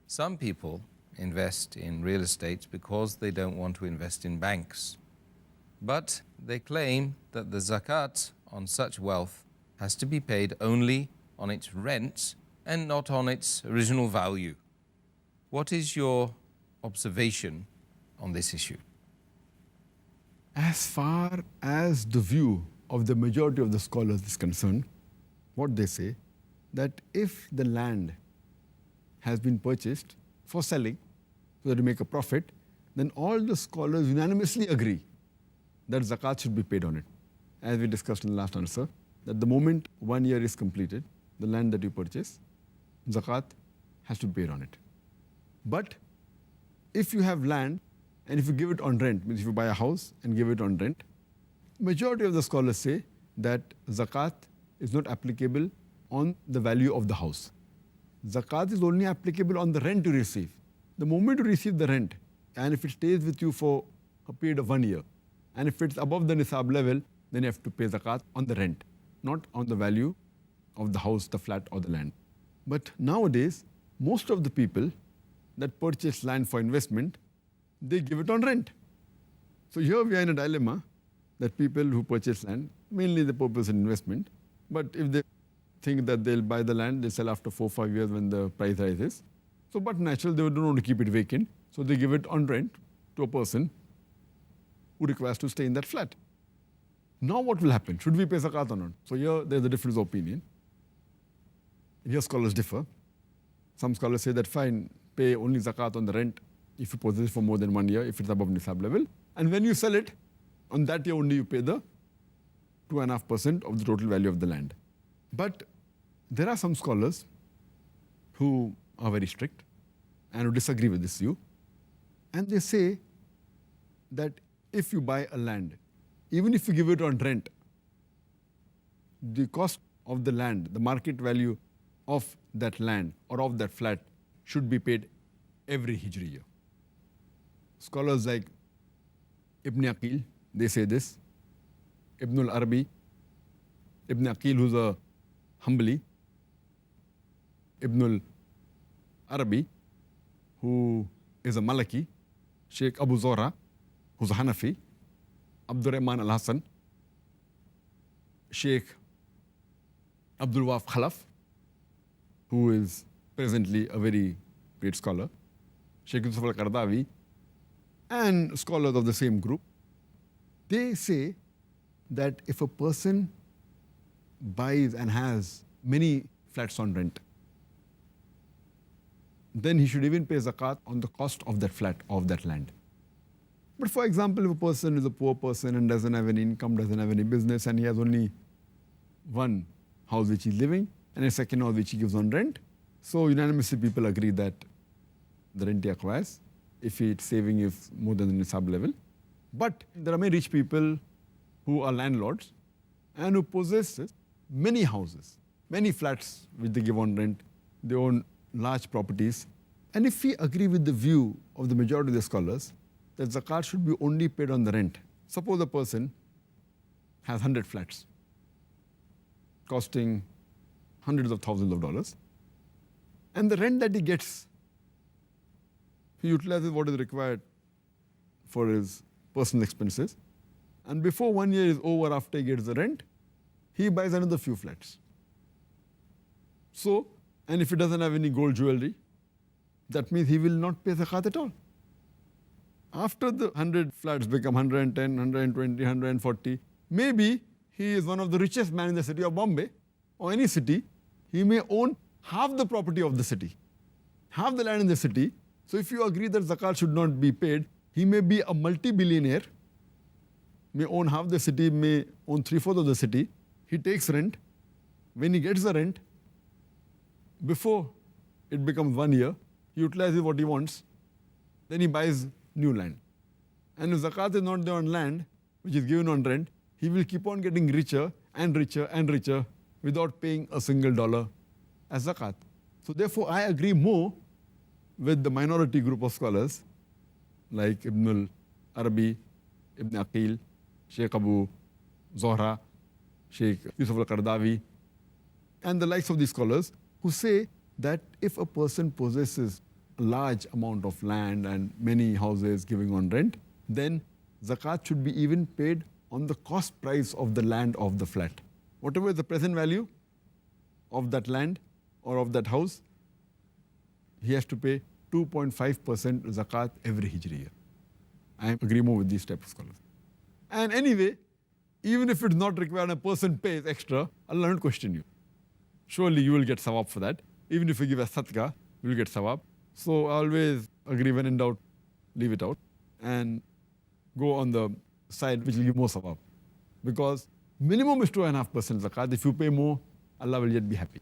Some people invest in real estate because they don't want to invest in banks. But they claim that the zakat on such wealth has to be paid only on its rent and not on its original value. What is your observation on this issue? As far as the view of the majority of the scholars is concerned, what they say, that if the land has been purchased for selling, so that you make a profit, then all the scholars unanimously agree that zakat should be paid on it. As we discussed in the last answer, that the moment 1 year is completed, the land that you purchase, zakat has to be paid on it. But if you have land and if you give it on rent, means if you buy a house and give it on rent, majority of the scholars say that zakat is not applicable on the value of the house. Zakat is only applicable on the rent you receive. The moment you receive the rent, and if it stays with you for a period of 1 year, and if it's above the nisab level, then you have to pay zakat on the rent, not on the value of the house, the flat or the land. But nowadays, most of the people that purchase land for investment, they give it on rent. So here we are in a dilemma that people who purchase land, mainly the purpose of investment, but if they think that they'll buy the land, they sell after 4 or 5 years when the price rises. So but natural, they don't want to keep it vacant, so they give it on rent to a person who requires to stay in that flat. Now what will happen? Should we pay zakat or not? So here there's a difference of opinion. Here scholars differ. Some scholars say that fine, pay only zakat on the rent if you possess it for more than 1 year, if it's above nisab level. And when you sell it, on that year only you pay the 2.5% of the total value of the land. But there are some scholars who are very strict and who disagree with this view. And they say that if you buy a land, even if you give it on rent, the cost of the land, the market value of that land or of that flat should be paid every Hijri year. Scholars like Ibn Aqil, they say this. Ibn al-Arabi, Ibn Aqil, who's a Hanbali, Ibn al-Arabi, who is a Maliki, Sheikh Abu Zora, who's a Hanafi, Abdul Rahman al-Hassan, Sheikh Abdul Waf Khalaf, who is presently a very great scholar, Sheikh Yusuf al-Qardawi, and scholars of the same group. They say that if a person buys and has many flats on rent, then he should even pay zakat on the cost of that flat, of that land. But for example, if a person is a poor person and doesn't have any income, doesn't have any business, and he has only one house which he's living and a second house which he gives on rent, so unanimously people agree that the rent he acquires, if it's saving is more than the nisab level. But there are many rich people who are landlords and who possess many houses, many flats which they give on rent. They own large properties. And if we agree with the view of the majority of the scholars that zakat should be only paid on the rent, suppose a person has 100 flats costing hundreds of thousands of dollars, and the rent that he gets, he utilizes what is required for his personal expenses, and before 1 year is over, after he gets the rent, he buys another few flats. So, and if he doesn't have any gold jewelry, that means he will not pay zakat at all. After the 100 flats become 110, 120, 140, maybe he is one of the richest men in the city of Bombay or any city. He may own half the property of the city, half the land in the city. So if you agree that zakat should not be paid, he may be a multi-billionaire, may own half the city, may own 3/4 of the city. He takes rent. When he gets the rent, before it becomes 1 year, he utilizes what he wants. Then he buys new land. And if zakat is not there on land, which is given on rent, he will keep on getting richer and richer and richer without paying a single dollar as zakat. So therefore, I agree more with the minority group of scholars like Ibn al-Arabi, Ibn Aqil, Sheikh Abu Zohra, Sheikh Yusuf al-Qardawi, and the likes of these scholars who say that if a person possesses a large amount of land and many houses giving on rent, then zakat should be even paid on the cost price of the land of the flat. Whatever is the present value of that land or of that house, he has to pay 2.5% zakat every Hijri year. I agree more with these type of scholars. And anyway, even if it's not required, a person pays extra, Allah won't question you. Surely you will get sawab for that. Even if you give a sadaqah, you will get sawab. So always agree, when in doubt, leave it out and go on the side which will give more sawab. Because minimum is 2.5% zakat. If you pay more, Allah will yet be happy.